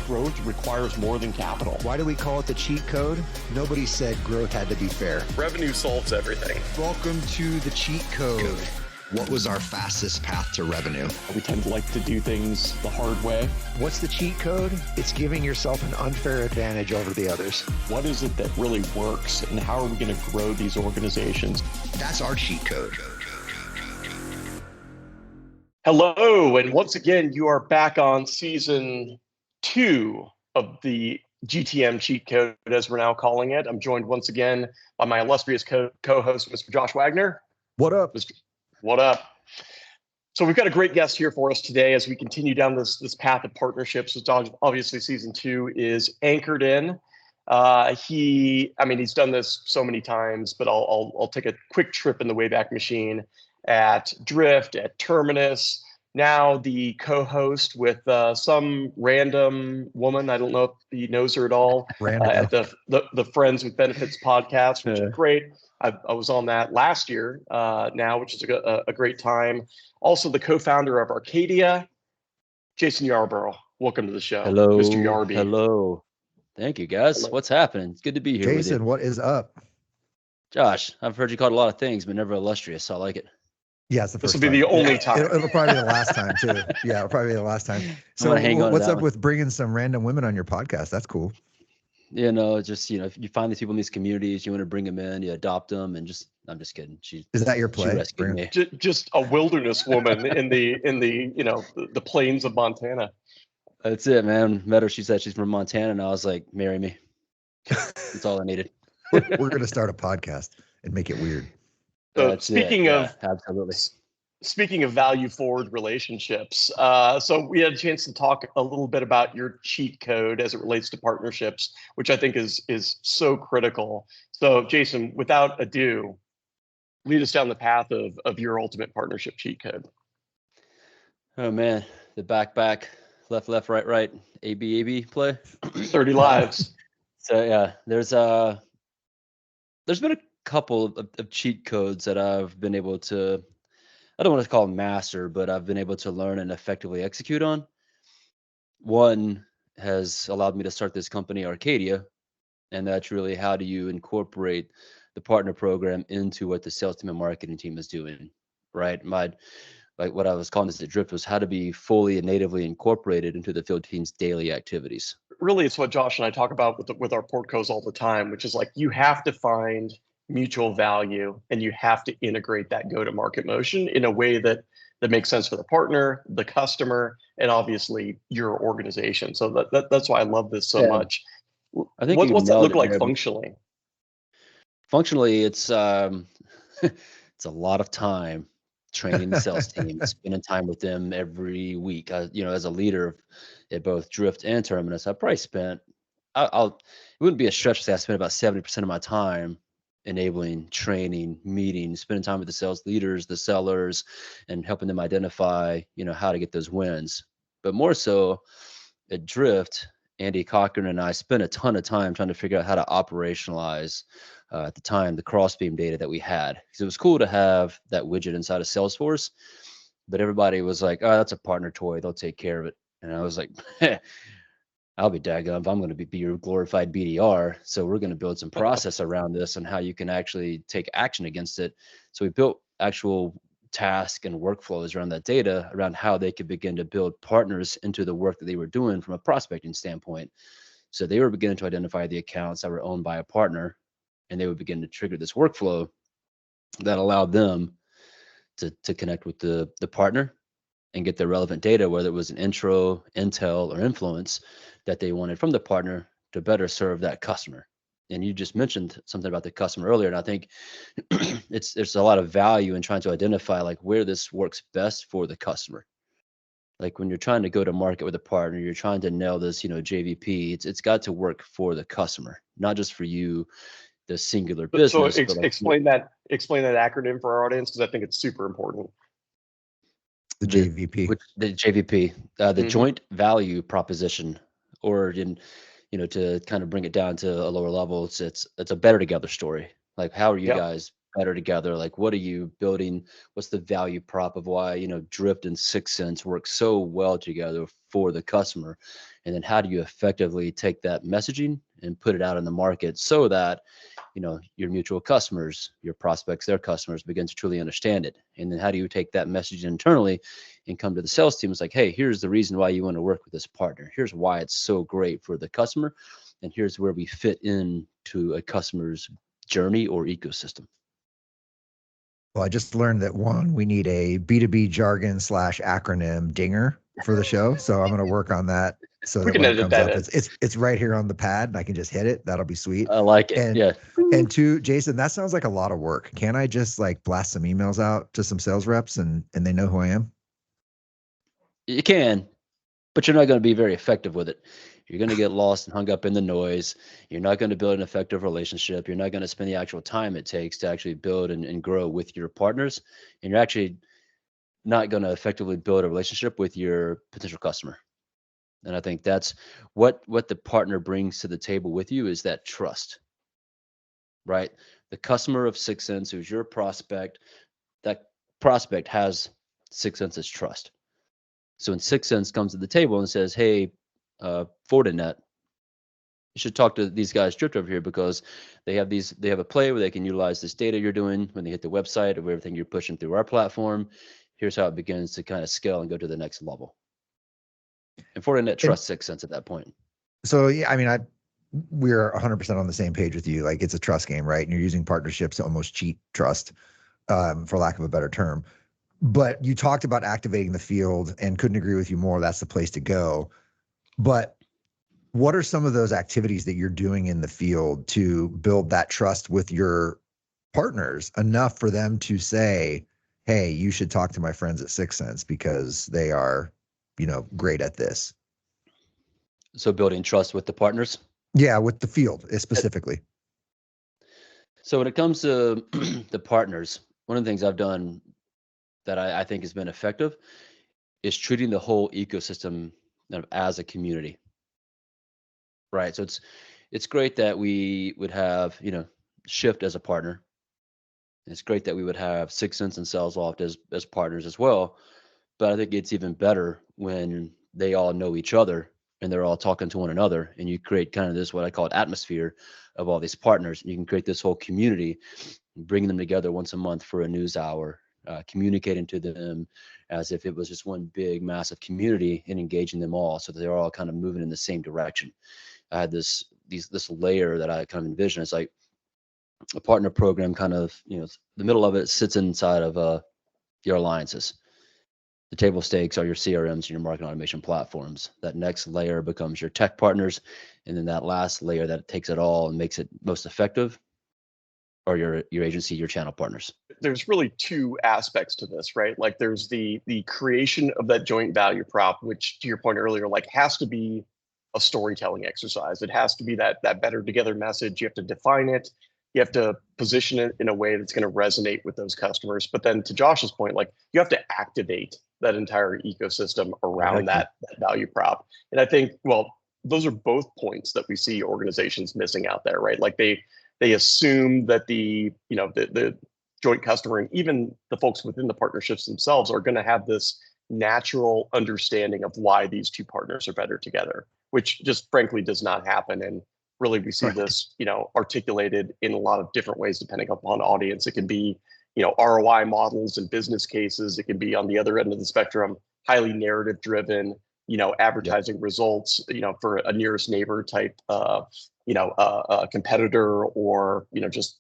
growth requires more than capital. Why do we call it the cheat code? Nobody said growth had to be fair. Revenue solves everything. Welcome to the cheat code. What was our fastest path to revenue? We tend to like to do things the hard way. What's the cheat code? It's giving yourself an unfair advantage over the others. What is it that really works, and how are we going to grow these organizations? That's our cheat code. Hello, and once again, you are back on season 2 of the GTM cheat code, as we're now calling it. I'm joined once again by my illustrious co-host, Mr. Josh Wagner. What up? What up? So we've got a great guest here for us today as we continue down this path of partnerships. So obviously, season 2 is anchored in. He's done this so many times, but I'll take a quick trip in the Wayback Machine at Drift, at Terminus. Now the co-host with some random woman. I don't know if he knows her at all. At the Friends with Benefits podcast, which is great. I was on that last year now, which is a great time. Also, the co-founder of Arcadia, Jason Yarborough. Welcome to the show. Hello, Mr. Yarby. Hello. Thank you, guys. Hello. What's happening? It's good to be here. Jason, what is up? Josh, I've heard you called a lot of things, but never illustrious. So I like it. Yeah, it's the first This will be the only time. It'll probably be the last time, too. Yeah, it'll probably be the last time. So what's up with bringing some random women on your podcast? That's cool. If you find these people in these communities, you want to bring them in, you adopt them, and I'm just kidding. Is that your play? She rescued me. Just a wilderness woman in the plains of Montana. That's it, man. Met her. She said she's from Montana, and I was like, marry me. That's all I needed. We're going to start a podcast and make it weird. So speaking of absolutely. Speaking of value forward relationships, so we had a chance to talk a little bit about your cheat code as it relates to partnerships, which I think is so critical. So Jason, without ado, lead us down the path of your ultimate partnership cheat code. Oh man, the back, left, right, AB play. 30 lives. So yeah, there's been a couple of cheat codes that I've been able to, I don't want to call them master, but I've been able to learn and effectively execute on. One has allowed me to start this company, Arcadia, and that's really how do you incorporate the partner program into what the sales team and marketing team is doing, right? Like what I was calling this at Drift was how to be fully and natively incorporated into the field team's daily activities. Really, it's what Josh and I talk about with our portcos all the time, which is like you have to find mutual value and you have to integrate that go-to-market motion in a way that makes sense for the partner, the customer, and obviously your organization. So that's why I love this so much. I think what's that look like functionally? Functionally, it's it's a lot of time training the sales team, spending time with them every week. As a leader at both Drift and Terminus, I probably spent it wouldn't be a stretch to say I spent about 70% of my time enabling training, meetings, spending time with the sales leaders, the sellers, and helping them identify, how to get those wins. But more so at Drift, Andy Cochran and I spent a ton of time trying to figure out how to operationalize at the time the crossbeam data that we had. Because it was cool to have that widget inside of Salesforce, but everybody was like, oh, that's a partner toy. They'll take care of it. And I was like, I'll be daggum if I'm going to be your glorified BDR. So we're going to build some process around this and how you can actually take action against it. So we built actual tasks and workflows around that data, around how they could begin to build partners into the work that they were doing from a prospecting standpoint. So they were beginning to identify the accounts that were owned by a partner, and they would begin to trigger this workflow that allowed them to connect with the partner and get the relevant data, whether it was an intro, intel, or influence that they wanted from the partner to better serve that customer. And you just mentioned something about the customer earlier, and I think there's a lot of value in trying to identify like where this works best for the customer. Like when you're trying to go to market with a partner, you're trying to nail this, JVP. It's got to work for the customer, not just for you, the singular business. So explain that acronym for our audience, because I think it's super important. The JVP. The JVP, the joint value proposition, or to kind of bring it down to a lower level, it's a better together story. Like how are you guys better together? Like, what are you building? What's the value prop of why, Drift and 6 Sense work so well together for the customer? And then how do you effectively take that messaging and put it out in the market so that, your mutual customers, your prospects, their customers begin to truly understand it? And then how do you take that message internally and come to the sales team? It's like, hey, here's the reason why you want to work with this partner. Here's why it's so great for the customer. And here's where we fit into a customer's journey or ecosystem. Well, I just learned that we need a B2B jargon / acronym dinger for the show. So I'm going to work on that. So that when it comes up, it's right here on the pad and I can just hit it. That'll be sweet. I like it. And, yeah. And two, Jason, that sounds like a lot of work. Can I just like blast some emails out to some sales reps and they know who I am? You can, but you're not going to be very effective with it. You're going to get lost and hung up in the noise. You're not going to build an effective relationship. You're not going to spend the actual time it takes to actually build and grow with your partners. And you're actually not going to effectively build a relationship with your potential customer. And I think that's what the partner brings to the table with you is that trust, right? The customer of 6 Sense, who's your prospect, that prospect has 6 Sense's trust. So when 6 Sense comes to the table and says, hey, Fortinet, you should talk to these guys Drift over here because they have a play where they can utilize this data you're doing when they hit the website of everything you're pushing through our platform. Here's how it begins to kind of scale and go to the next level. And Fortinet trusts 6 Sense at that point. So, yeah, I mean, we're 100% on the same page with you. Like, it's a trust game, right? And you're using partnerships to almost cheat trust, for lack of a better term. But you talked about activating the field and couldn't agree with you more. That's the place to go. But what are some of those activities that you're doing in the field to build that trust with your partners enough for them to say, hey, you should talk to my friends at 6 Sense because they are, great at this? So building trust with the partners? Yeah, with the field specifically. So when it comes to the partners, one of the things I've done that I think has been effective is treating the whole ecosystem as a community. Right. So it's great that we would have, Shift as a partner. It's great that we would have 6 Sense and SalesLoft as partners as well. But I think it's even better when they all know each other and they're all talking to one another, and you create kind of this, what I call it, atmosphere of all these partners. You can create this whole community, bringing them together once a month for a news hour, communicating to them as if it was just one big, massive community and engaging them all so that they're all kind of moving in the same direction. I had this layer that I kind of envision. It's like a partner program kind of, the middle of it sits inside of your alliances. The table stakes are your CRMs and your marketing automation platforms. That next layer becomes your tech partners. And then that last layer that takes it all and makes it most effective are your agency, your channel partners. There's really two aspects to this, right? Like there's the creation of that joint value prop, which to your point earlier, like has to be a storytelling exercise. It has to be that better together message. You have to define it. You have to position it in a way that's going to resonate with those customers. But then to Josh's point, like you have to activate that entire ecosystem around that value prop. And I think, well, those are both points that we see organizations missing out there, right? Like they assume that the joint customer and even the folks within the partnerships themselves are going to have this natural understanding of why these two partners are better together, which just frankly does not happen. And really we see this, articulated in a lot of different ways depending upon audience. It can be, ROI models and business cases. It can be on the other end of the spectrum, highly narrative driven, advertising results, for a nearest neighbor type, competitor or, just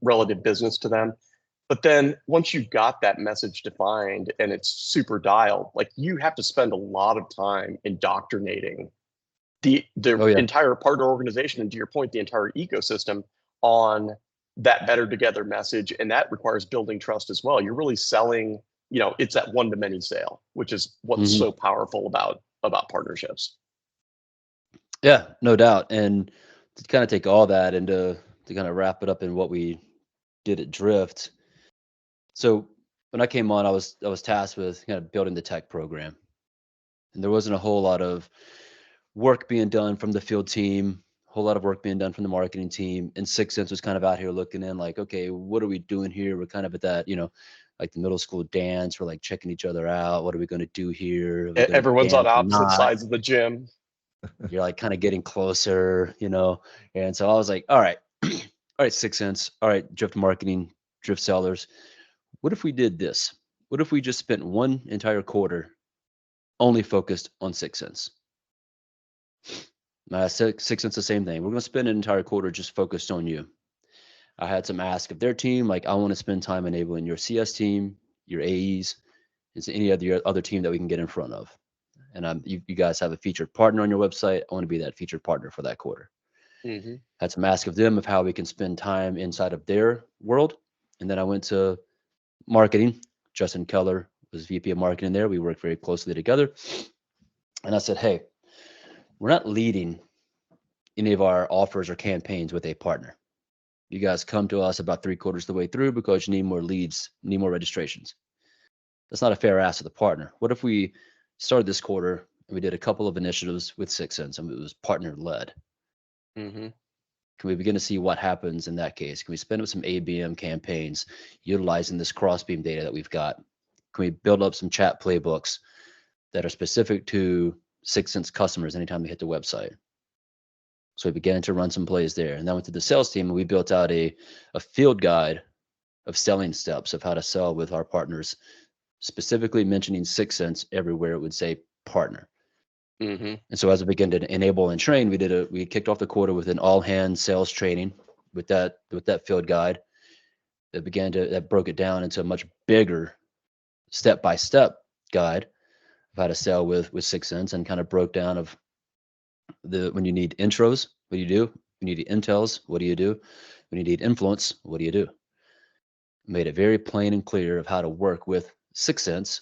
relative business to them. But then once you've got that message defined and it's super dialed, like you have to spend a lot of time indoctrinating the entire partner organization, and to your point, the entire ecosystem on that better together message. And that requires building trust as well. You're really selling, it's that one-to-many sale, which is what's so powerful about partnerships. Yeah, no doubt. And to kind of take all that and to kind of wrap it up in what we did at Drift. So when I came on, I was tasked with kind of building the tech program, and there wasn't a whole lot of work being done from the field team, a whole lot of work being done from the marketing team, and 6th Sense was kind of out here looking in like, okay, what are we doing here? We're kind of at that, like the middle school dance. We're like checking each other out. What are we going to do here? Are we gonna Everyone's on dance or opposite not? sides of the gym. You're like kind of getting closer, And so I was like, all right, all right, 6th Sense, all right, Drift marketing, Drift sellers. What if we did this? What if we just spent one entire quarter only focused on 6th Sense? 6th Sense, the same thing. We're going to spend an entire quarter just focused on you. I had some ask of their team, like, I want to spend time enabling your CS team, your AEs, is any other team that we can get in front of. And you guys have a featured partner on your website. I want to be that featured partner for that quarter. Mm-hmm. Had some ask of them of how we can spend time inside of their world. And then I went to marketing. Justin Keller was VP of marketing there. We worked very closely together. And I said, hey, we're not leading any of our offers or campaigns with a partner. You guys come to us about 3/4 of the way through because you need more leads, need more registrations. That's not a fair ask to the partner. What if we started this quarter and we did a couple of initiatives with 6th Sense and it was partner led? Mm-hmm. Can we begin to see what happens in that case? Can we spin up some ABM campaigns utilizing this crossbeam data that we've got? Can we build up some chat playbooks that are specific to 6th Sense customers anytime they hit the website? So we began to run some plays there. And then went to the sales team and we built out a field guide of selling steps of how to sell with our partners, specifically mentioning 6th Sense everywhere it would say partner. Mm-hmm. And so as we began to enable and train, we kicked off the quarter with an all hands sales training with that field guide that broke it down into a much bigger step-by-step guide of how to sell with 6th Sense, and kind of broke down of when you need intros, what do you do? When you need intels, what do you do? When you need influence, what do you do? Made it very plain and clear of how to work with 6th Sense,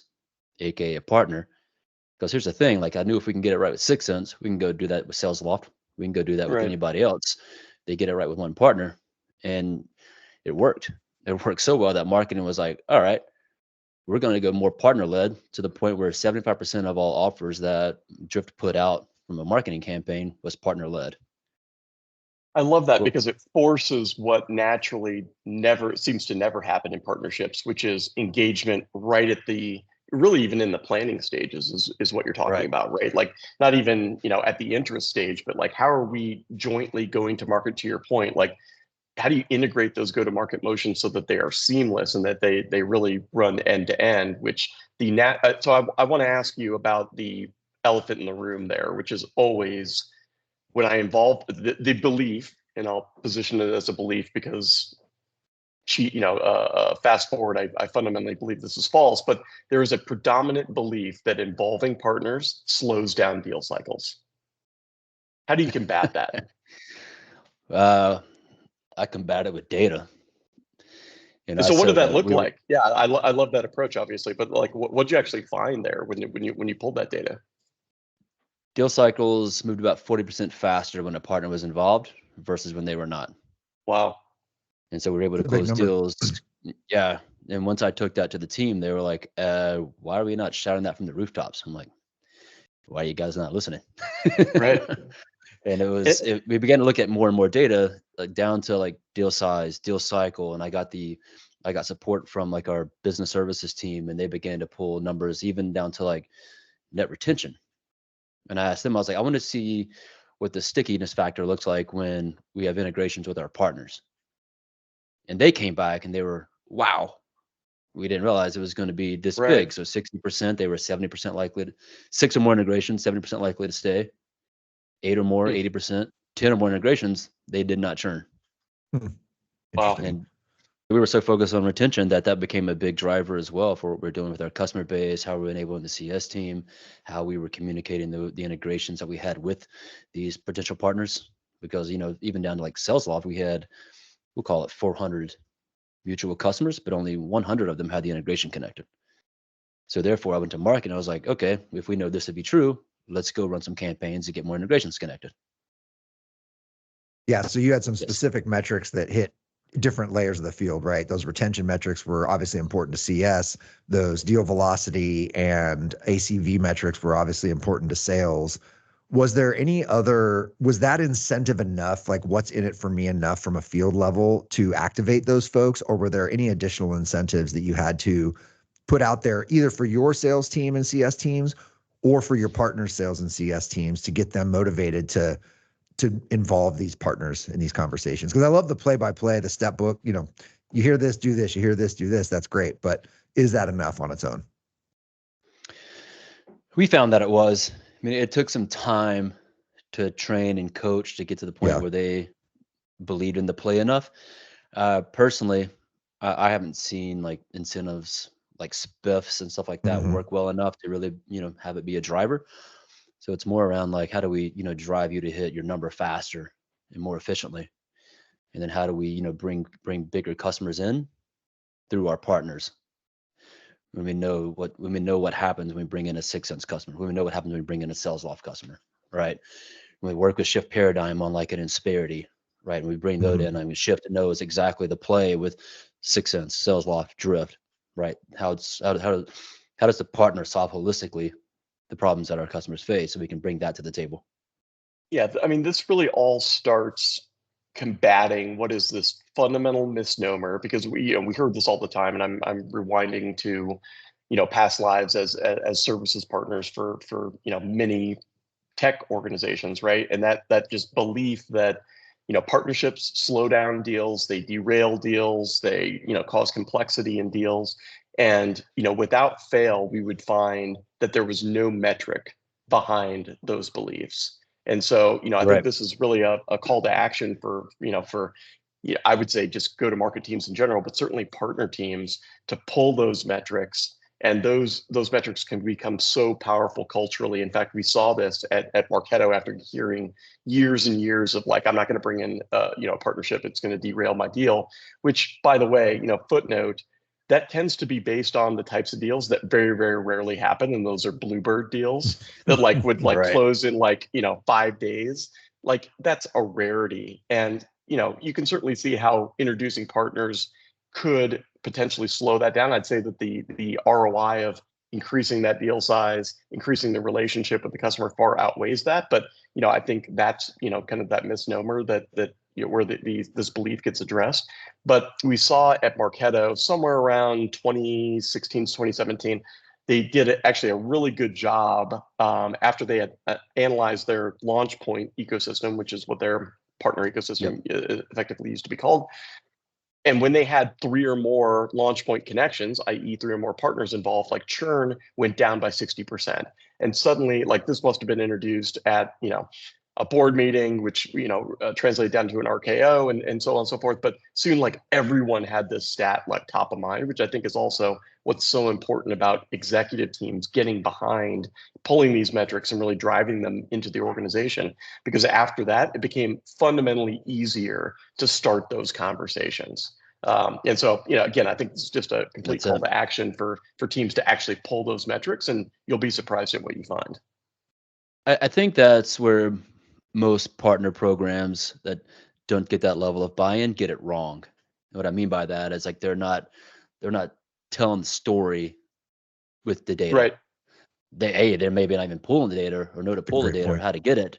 aka a partner. Because here's the thing, like I knew if we can get it right with 6th Sense, we can go do that with Sales Loft. We can go do that with Right. anybody else. They get it right with one partner. And it worked. It worked so well that marketing was like, all right, we're going to go more partner led, to the point where 75% of all offers that Drift put out from a marketing campaign was partner led. I love that Cool. because it forces what naturally seems to never happen in partnerships, which is engagement right at really even in the planning stages is what you're talking Right. about, right? Like not even, at the interest stage, but like how are we jointly going to market, to your point? Like how do you integrate those go-to-market motions so that they are seamless and that they really run end to end, which so I want to ask you about the elephant in the room there, which is always when I involve the belief, and I'll position it as a belief because fast forward, I fundamentally believe this is false, but there is a predominant belief that involving partners slows down deal cycles. How do you combat that? I combat it with data. So what did that look like? Yeah, I love that approach, obviously, but like, what'd you actually find there when you pulled that data? Deal cycles moved about 40% faster when a partner was involved versus when they were not. Wow. And so we were able to That's a big close number. deals. Yeah. And once I took that to the team, they were like, why are we not shouting that from the rooftops? I'm like, why are you guys not listening? Right. And we began to look at more and more data, like down to like deal size, deal cycle. And I got support from like our business services team, and they began to pull numbers even down to like net retention. And I asked them, I was like, I want to see what the stickiness factor looks like when we have integrations with our partners. And they came back and they were, wow, we didn't realize it was going to be this Right. big. So 60%, they were 70% likely 6 or more integrations, 70% likely to stay. 8 or more, 80%, 10 or more integrations, they did not churn. Wow. And we were so focused on retention that became a big driver as well for what we're doing with our customer base, how we're enabling the CS team, how we were communicating the integrations that we had with these potential partners. Because, even down to like SalesLoft, we'll call it 400 mutual customers, but only 100 of them had the integration connected. So therefore I went to market and I was like, okay, if we know this to be true, let's go run some campaigns to get more integrations connected. Yeah. So you had some specific metrics that hit different layers of the field, right? Those retention metrics were obviously important to CS. Those deal velocity and ACV metrics were obviously important to sales. was that incentive enough, like what's in it for me enough from a field level to activate those folks? Or were there any additional incentives that you had to put out there either for your sales team and CS teams or for your partner sales and CS teams to get them motivated to involve these partners in these conversations? Because I love the play-by-play, the step book, you hear this, do this, you hear this, do this. That's great. But is that enough on its own? We found that it was. I mean, it took some time to train and coach to get to the point where they believed in the play enough. Personally, I haven't seen like incentives like spiffs and stuff like that work well enough to really, have it be a driver. So it's more around like, how do we, drive you to hit your number faster and more efficiently? And then how do we, bring bigger customers in through our partners? When we know what happens when we bring in a 6 Sense customer, when we know what happens when we bring in a Sales Loft customer, right? When we work with Shift Paradigm on like an Insperity, right? And we bring those in, I mean, Shift knows exactly the play with 6 Sense, Sales Loft, Drift, right? How does the partner solve holistically the problems that our customers face, so we can bring that to the table? Yeah, I mean, this really all starts combating what is this fundamental misnomer, because we heard this all the time, and I'm rewinding to past lives as services partners for many tech organizations, right? And that just belief that partnerships slow down deals, they derail deals, they cause complexity in deals, and without fail we would find that there was no metric behind those beliefs. And so I think this is really a call to action for I would say just go to market teams in general, but certainly partner teams, to pull those metrics. And those metrics can become so powerful culturally. In fact, we saw this at Marketo after hearing years and years of like, I'm not going to bring in a partnership, it's going to derail my deal. Which, by the way, footnote, that tends to be based on the types of deals that very, very rarely happen, and those are bluebird deals that would close in 5 days. Like, that's a rarity. And you can certainly see how introducing partners could potentially slow that down. I'd say that the ROI of increasing that deal size, increasing the relationship with the customer far outweighs that. But I think that's kind of that misnomer that where this belief gets addressed. But we saw at Marketo somewhere around 2016 to 2017, they did actually a really good job after they had analyzed their launch point ecosystem, which is what their partner ecosystem effectively used to be called. And when they had 3 or more launch point connections, i.e. 3 or more partners involved, like, churn went down by 60%. And suddenly, like, this must have been introduced at a board meeting, which translated down to an RKO and so on and so forth. But soon, like, everyone had this stat like top of mind, which I think is also what's so important about executive teams getting behind pulling these metrics and really driving them into the organization. Because after that, it became fundamentally easier to start those conversations. And so, again, I think it's just a complete call to action for teams to actually pull those metrics, and you'll be surprised at what you find. I think that's where most partner programs that don't get that level of buy-in get it wrong. And what I mean by that is, like, they're not telling the story with the data. Right. They're maybe not even pulling the data or know to pull the data or how to get it,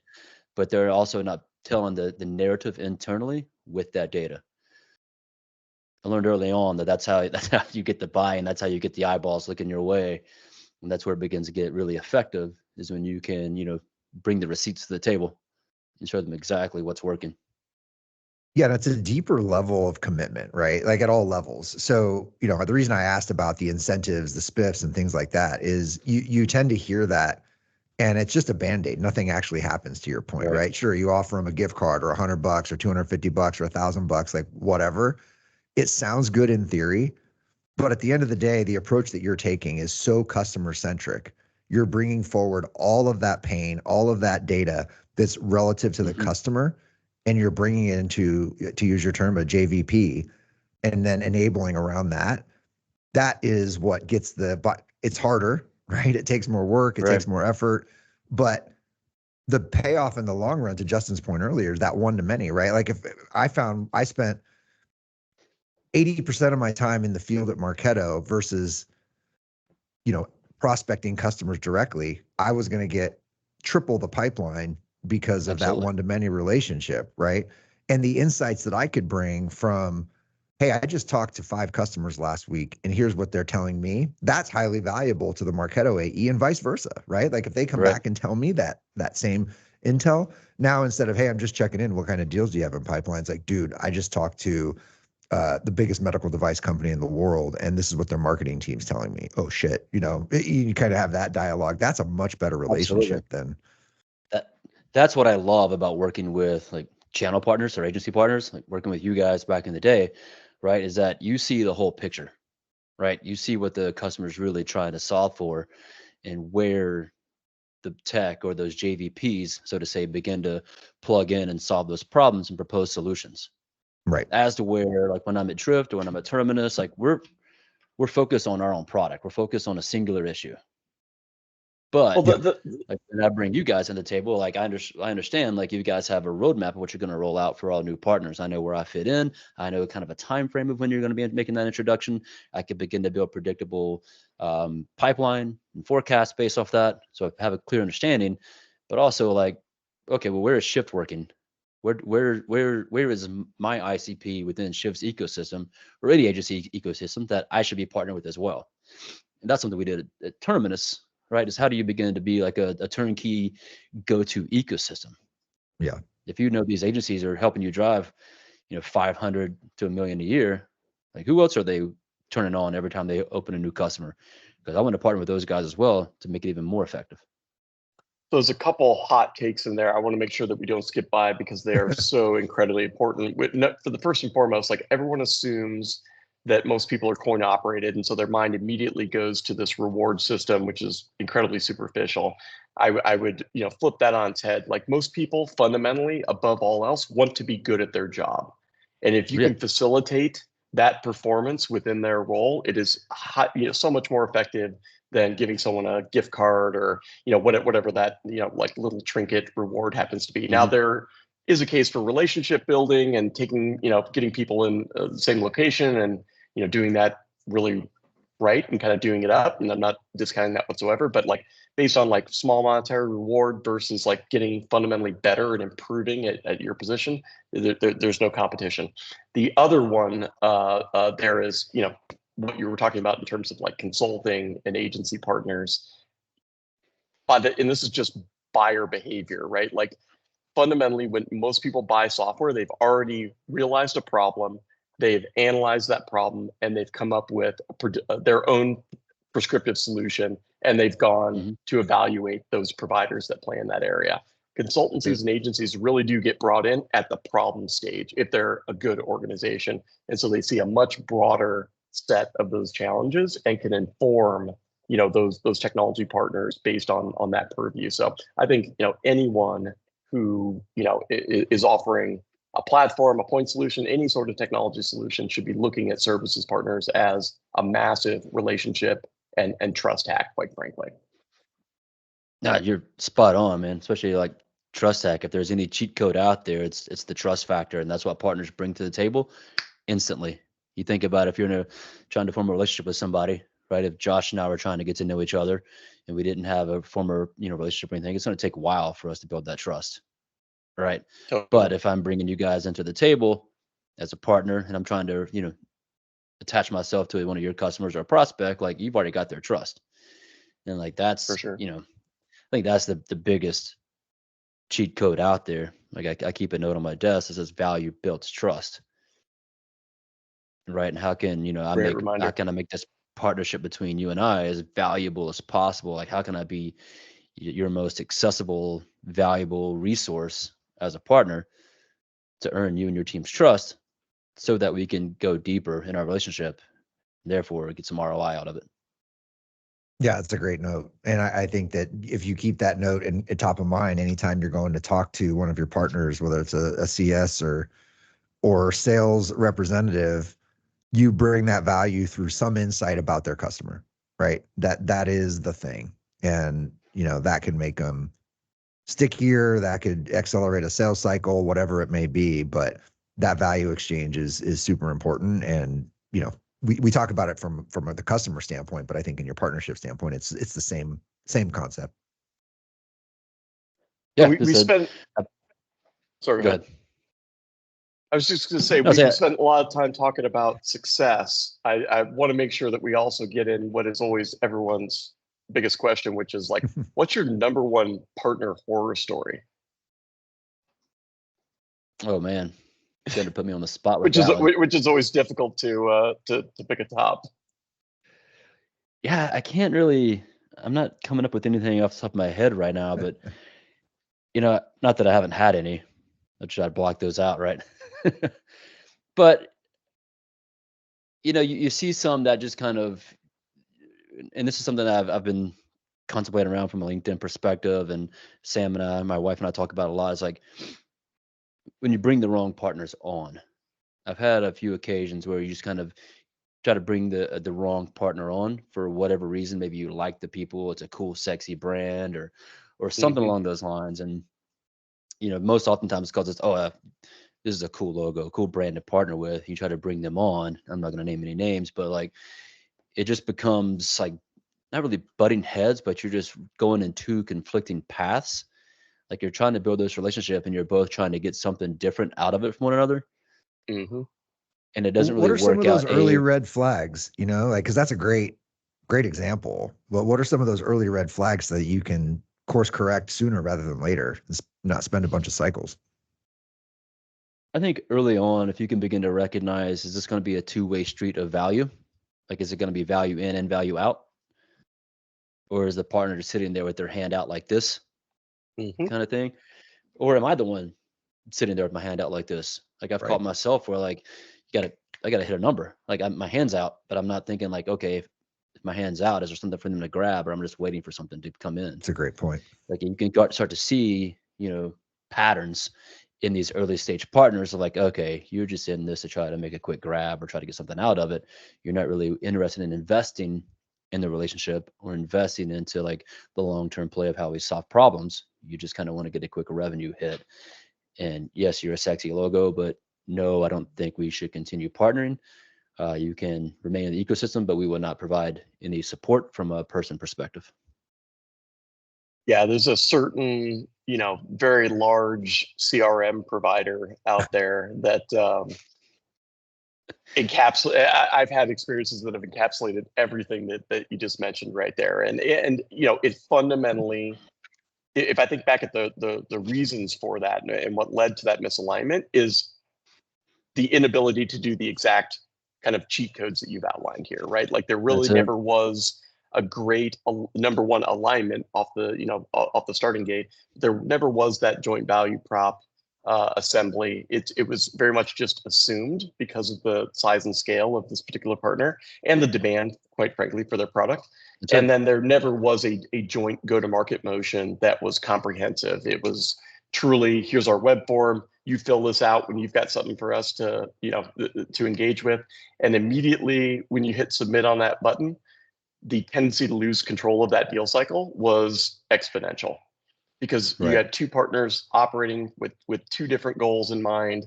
but they're also not telling the narrative internally with that data. I learned early on that's how you get the buy-in, that's how you get the eyeballs looking your way. And that's where it begins to get really effective, is when you can, bring the receipts to the table and show them exactly what's working. Yeah, that's a deeper level of commitment, right? Like, at all levels. So, the reason I asked about the incentives, the spiffs and things like that is you tend to hear that, and it's just a Band-Aid. Nothing actually happens, to your point, right? Sure, you offer them a gift card or $100 or $250 or $1,000, like whatever. It sounds good in theory, but at the end of the day, the approach that you're taking is so customer centric. You're bringing forward all of that pain, all of that data that's relative to the customer, and you're bringing it into, to use your term, a JVP, and then enabling around that. That is what gets but it's harder, right? It takes more work, it takes more effort, but the payoff in the long run, to Justin's point earlier, is that one to many, right? Like, if I spent 80% of my time in the field at Marketo versus, prospecting customers directly, I was going to get triple the pipeline because of that Absolutely. one-to-many relationship, right? And the insights that I could bring from, hey, I just talked to 5 customers last week, and here's what they're telling me. That's highly valuable to the Marketo AE and vice versa, right? Like if they come Right. back and tell me that same intel, now instead of, hey, I'm just checking in, what kind of deals do you have in pipeline? It's like, dude, I just talked to the biggest medical device company in the world, and this is what their marketing team's telling me. Oh shit, you kind of have that dialogue. That's a much better Absolutely. relationship than. That's what I love about working with like channel partners or agency partners, like working with you guys back in the day, right? Is that you see the whole picture, right? You see what the customer's really trying to solve for and where the tech or those JVPs, so to say, begin to plug in and solve those problems and propose solutions. Right. As to where, like when I'm at Drift or when I'm at Terminus, like we're focused on our own product. We're focused on a singular issue. Well, But Yep. like when I bring you guys to the table, like I understand like you guys have a roadmap of what you're going to roll out for all new partners. I know where I fit in. I know kind of a time frame of when you're going to be making that introduction. I could begin to build predictable pipeline and forecast based off that. So I have a clear understanding, but also like, okay, well, where is Shift working? Where is my ICP within Shift's ecosystem or any agency ecosystem that I should be partnered with as well? And that's something we did at Terminus, right? Is how do you begin to be like a turnkey go-to ecosystem? Yeah. If you know these agencies are helping you drive, 500 to $1 million a year, like who else are they turning on every time they open a new customer? Because I want to partner with those guys as well to make it even more effective. there's a couple hot takes in there I want to make sure that we don't skip by because they are so incredibly important. For the first and foremost, like everyone assumes that most people are coin operated, and so their mind immediately goes to this reward system, which is incredibly superficial. I would flip that on its head. Like most people, fundamentally, above all else, want to be good at their job, and if you Yeah. can facilitate that performance within their role, it is so much more effective than giving someone a gift card or whatever that like little trinket reward happens to be. Now Mhm. there is a case for relationship building and taking getting people in the same location and doing that really right and kind of doing it up. And I'm not discounting that whatsoever, but like based on like small monetary reward versus like getting fundamentally better and improving at your position, there's no competition. The other one there is what you were talking about in terms of like consulting and agency partners. And this is just buyer behavior, right? Like fundamentally, when most people buy software, they've already realized a problem, they've analyzed that problem, and they've come up with their own prescriptive solution, and they've gone Mhm. to evaluate those providers that play in that area. Consultancies and agencies really do get brought in at the problem stage if they're a good organization. And so they see a much broader set of those challenges and can inform those technology partners based on that purview. So I think anyone who is offering a platform, a point solution, any sort of technology solution should be looking at services partners as a massive relationship and trust hack, quite frankly. Nah, you're spot on, man. Especially like trust hack. If there's any cheat code out there, it's the trust factor, and that's what partners bring to the table instantly. You think about if you're trying to form a relationship with somebody, right? If Josh and I were trying to get to know each other, and we didn't have a former relationship or anything, it's going to take a while for us to build that trust, right? But Totally. if I'm bringing you guys into the table as a partner, and I'm trying to attach myself to one of your customers or a prospect, like you've already got their trust, and like For that's sure. I think that's the biggest cheat code out there. Like I keep a note on my desk that says value builds trust, right? And how can Great how reminder. can I make this partnership between you and I as valuable as possible? Like how can I be your most accessible, valuable resource as a partner to earn you and your team's trust, so that we can go deeper in our relationship, and therefore get some ROI out of it. Yeah, it's a great note. And I think that if you keep that note in top of mind, anytime you're going to talk to one of your partners, whether it's a CS or sales representative, you bring that value through some insight about their customer, right? That is the thing. And that can make them stickier, that could accelerate a sales cycle, whatever it may be. But that value exchange is super important. And we talk about it from the customer standpoint, but I think in your partnership standpoint, it's the same concept. Yeah, we spent. Sorry, go go ahead. ahead. I was just going to say, No, we say spent a lot of time talking about success. I want to make sure that we also get in what is always everyone's biggest question, which is like, what's your number one partner horror story? Oh man, you're going to put me on the spot with Which is that one. which is always difficult to pick a top. Yeah, I can't really. I'm not coming up with anything off the top of my head right now, but not that I haven't had any. I should I'd block those out, right? But you see some that just kind of, and this is something that I've been contemplating around from a LinkedIn perspective, and Sam and my wife and I talk about a lot. Is like when you bring the wrong partners on. I've had a few occasions where you just kind of try to bring the wrong partner on for whatever reason. Maybe you like the people, it's a cool, sexy brand, or something along those lines. And most oftentimes because it's this is a cool logo, cool brand to partner with. You try to bring them on. I'm not going to name any names, but like it just becomes like not really butting heads, but you're just going in two conflicting paths. Like you're trying to build this relationship, and you're both trying to get something different out of it from one another, Mm-hmm. and it doesn't What really are some work of those out. early red flags? Like, because that's a great example. But what are some of those early red flags that you can course correct sooner rather than later, and not spend a bunch of cycles? I think early on, if you can begin to recognize, is this going to be a two-way street of value? Like, is it going to be value in and value out? Or is the partner just sitting there with their hand out like this kind of thing? Or am I the one sitting there with my hand out like this? Like I've Right. caught myself where like, I gotta hit a number. Like my hand's out, but I'm not thinking like, okay, if my hand's out, is there something for them to grab, or I'm just waiting for something to come in? It's a great point. Like you can start to see, patterns in these early stage partners of like, okay, you're just in this to try to make a quick grab or try to get something out of it. You're not really interested in investing in the relationship or investing into like the long-term play of how we solve problems. You just kind of want to get a quick revenue hit. And yes, you're a sexy logo, but no, I don't think we should continue partnering. You can remain in the ecosystem, but we will not provide any support from a person perspective. Yeah, there's a certain, very large CRM provider out there that I've had experiences that have encapsulated everything that you just mentioned right there, and it fundamentally, if I think back at the reasons for that and what led to that misalignment, is the inability to do the exact kind of cheat codes that you've outlined here, right? Like there really never was a great number one alignment off the starting gate. There never was that joint value prop assembly. It was very much just assumed because of the size and scale of this particular partner and the demand, quite frankly, for their product. And then there never was a joint go-to-market motion that was comprehensive. It was truly, here's our web form. You fill this out when you've got something for us to engage with. And immediately when you hit submit on that button, the tendency to lose control of that deal cycle was exponential, because you had two partners operating with two different goals in mind,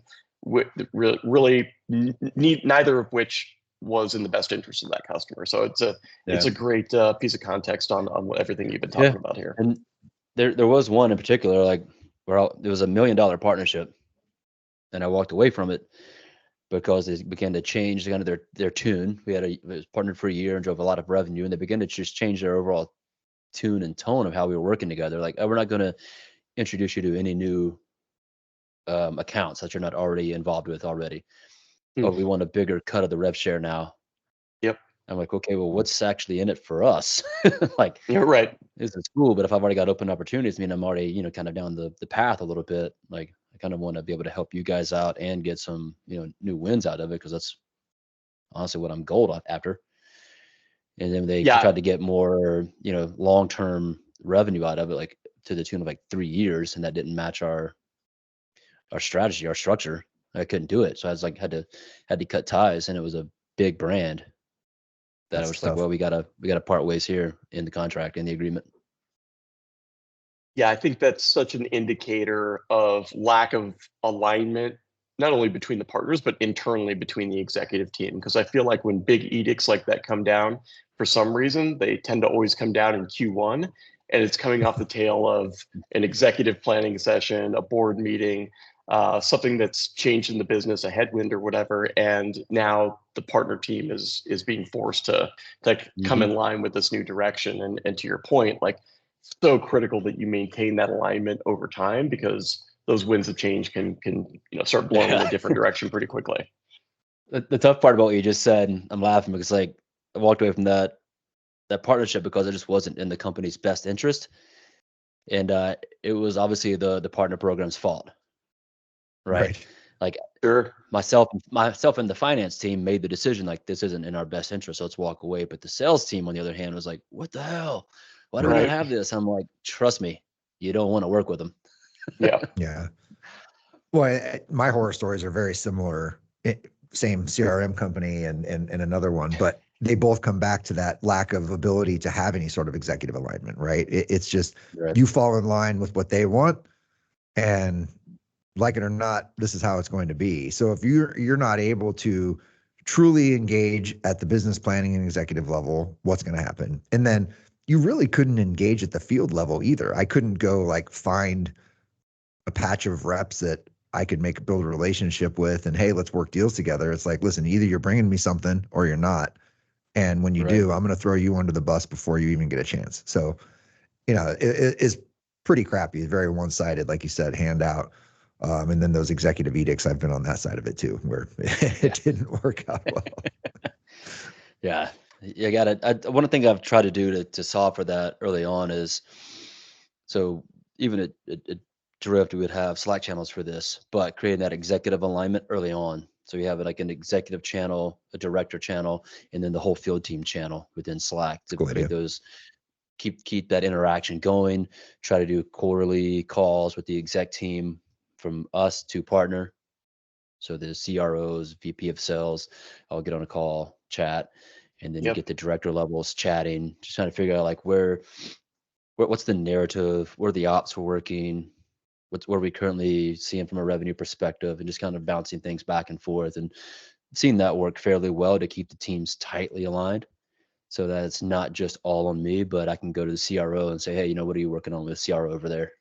really neither of which was in the best interest of that customer. So it's a great piece of context on everything you've been talking about here. And there was one in particular, like where there was $1 million partnership, and I walked away from it because they began to change kind of their tune. It was partnered for a year and drove a lot of revenue, and they began to just change their overall tune and tone of how we were working together. Like, oh, we're not going to introduce you to any new accounts that you're not already involved with already. Oh, we want a bigger cut of the rev share now. Yep. I'm like, okay, well, what's actually in it for us? Like, you're right. This is cool, but if I've already got open opportunities, I mean, I'm already, kind of down the path a little bit. Like, I kind of want to be able to help you guys out and get some, new wins out of it, because that's honestly what I'm gold after. And then they tried to get more, long-term revenue out of it, like to the tune of like 3 years, and that didn't match our strategy, our structure. I couldn't do it, so I was like, had to cut ties, and it was a big brand that I was like, well, we gotta part ways here in the contract, in the agreement. Yeah, I think that's such an indicator of lack of alignment, not only between the partners, but internally between the executive team. Because I feel like when big edicts like that come down, for some reason, they tend to always come down in Q1. and it's coming off the tail of an executive planning session, a board meeting, something that's changed in the business, a headwind or whatever, and now the partner team is being forced to come in line with this new direction. And to your point, like, so critical that you maintain that alignment over time, because those winds of change can start blowing in a different direction pretty quickly. The tough part about what you just said, I'm laughing because like I walked away from that partnership because it just wasn't in the company's best interest, and it was obviously the partner program's fault, right? Like, sure, myself and the finance team made the decision like, this isn't in our best interest, so let's walk away. But the sales team, on the other hand, was like, what the hell? Why do we not have this? I'm like, trust me, you don't want to work with them. Yeah. Well, my horror stories are very similar. Same CRM company and another one, but they both come back to that lack of ability to have any sort of executive alignment, right? It's just you fall in line with what they want, and like it or not, this is how it's going to be. So if you're not able to truly engage at the business planning and executive level, what's going to happen? And then you really couldn't engage at the field level either. I couldn't go like find a patch of reps that I could build a relationship with, and hey, let's work deals together. It's like, listen, either you're bringing me something or you're not. And when you do, I'm going to throw you under the bus before you even get a chance. So, it's pretty crappy. It's very one-sided, like you said, handout. And then those executive edicts, I've been on that side of it too, where it didn't work out well. Yeah. You got it. One thing I've tried to do to solve for that early on is, so even at Drift, we would have Slack channels for this, but creating that executive alignment early on. So we have like an executive channel, a director channel, and then the whole field team channel within Slack to create those, keep that interaction going. Try to do quarterly calls with the exec team from us to partner. So the CROs, VP of sales, I'll get on a call, chat, and then you get the director levels chatting, just trying to figure out like what's the narrative, where the ops were working, what are we currently seeing from a revenue perspective, and just kind of bouncing things back and forth, and seeing that work fairly well to keep the teams tightly aligned, so that it's not just all on me, but I can go to the CRO and say, hey, what are you working on with CRO over there?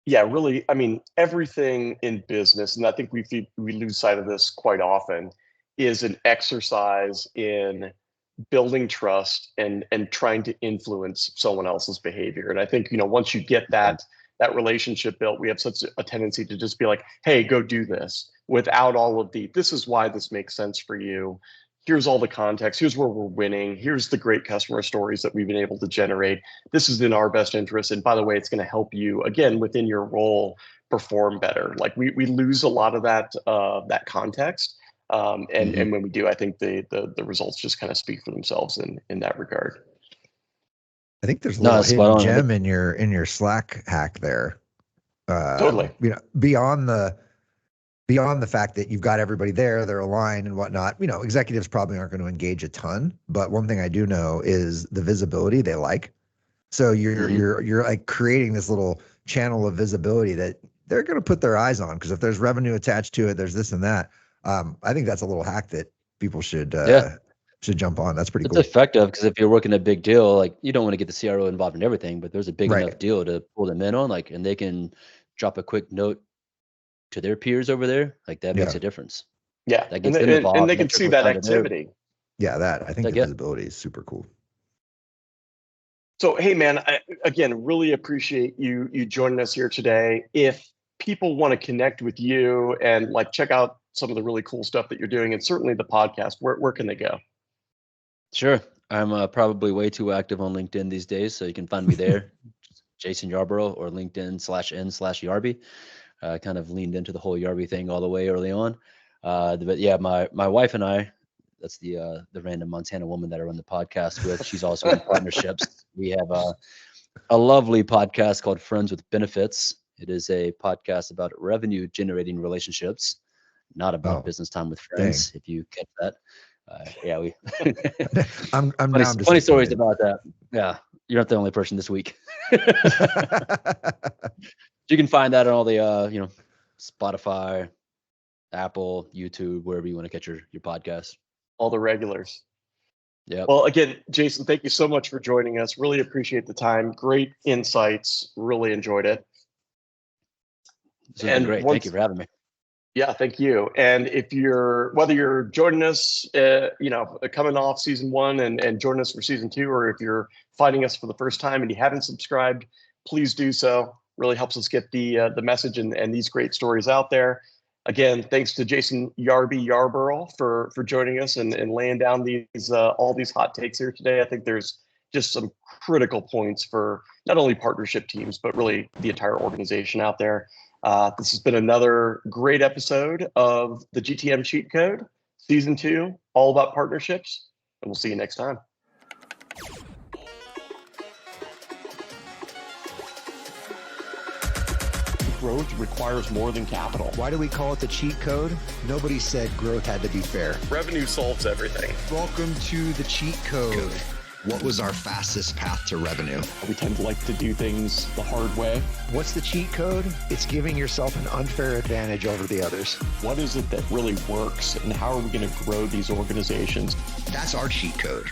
Yeah, really. I mean, everything in business, and I think we lose sight of this quite often, is an exercise in building trust and trying to influence someone else's behavior. And I think, once you get that relationship built, we have such a tendency to just be like, hey, go do this, without all of this is why this makes sense for you. Here's all the context. Here's where we're winning. Here's the great customer stories that we've been able to generate. This is in our best interest. And by the way, it's going to help you, again, within your role, perform better. Like we lose a lot of that context. And when we do, I think the results just kind of speak for themselves in that regard. I think there's a little hidden gem in your Slack hack there. Totally. Beyond the fact that you've got everybody there, they're aligned and whatnot, executives probably aren't going to engage a ton. But one thing I do know is the visibility they like. So you're like creating this little channel of visibility that they're going to put their eyes on, because if there's revenue attached to it, there's this and that. I think that's a little hack that people should jump on. That's pretty cool. It's effective, because if you're working a big deal, like, you don't want to get the CRO involved in everything, but there's a big enough deal to pull them in on, like, and they can drop a quick note to their peers over there. Like, that makes a difference. Yeah, that gets them involved, and they can see that activity. Yeah, I think the visibility is super cool. So, hey, man, I, again, really appreciate you joining us here today. If people want to connect with you and like check out some of the really cool stuff that you're doing, and certainly the podcast, where can they go? Sure. I'm probably way too active on LinkedIn these days, so you can find me there, Jason Yarborough, or LinkedIn/n/Yarby. Kind of leaned into the whole Yarby thing all the way early on. But yeah, my wife and I, that's the random Montana woman that I run the podcast with. She's also in partnerships. We have a lovely podcast called Friends with Benefits. It is a podcast about revenue generating relationships, not about business time with friends. If you catch that. Yeah, we. I'm funny stories about that. Yeah, you're not the only person this week. You can find that on all the Spotify, Apple, YouTube, wherever you want to catch your podcast. All the regulars. Yeah. Well, again, Jason, thank you so much for joining us. Really appreciate the time. Great insights. Really enjoyed it. This has been great. Thank you for having me. Yeah, thank you. And whether you're joining us, coming off season 1 and joining us for season 2, or if you're finding us for the first time and you haven't subscribed, please do so. Really helps us get the message and these great stories out there. Again, thanks to Jason Yarborough for joining us and laying down all these hot takes here today. I think there's just some critical points for not only partnership teams, but really the entire organization out there. This has been another great episode of the GTM Cheat Code, Season 2, all about partnerships, and we'll see you next time. Growth requires more than capital. Why do we call it the cheat code? Nobody said growth had to be fair. Revenue solves everything. Welcome to the cheat code. What was our fastest path to revenue? We tend to like to do things the hard way. What's the cheat code? It's giving yourself an unfair advantage over the others. What is it that really works, and how are we going to grow these organizations? That's our cheat code.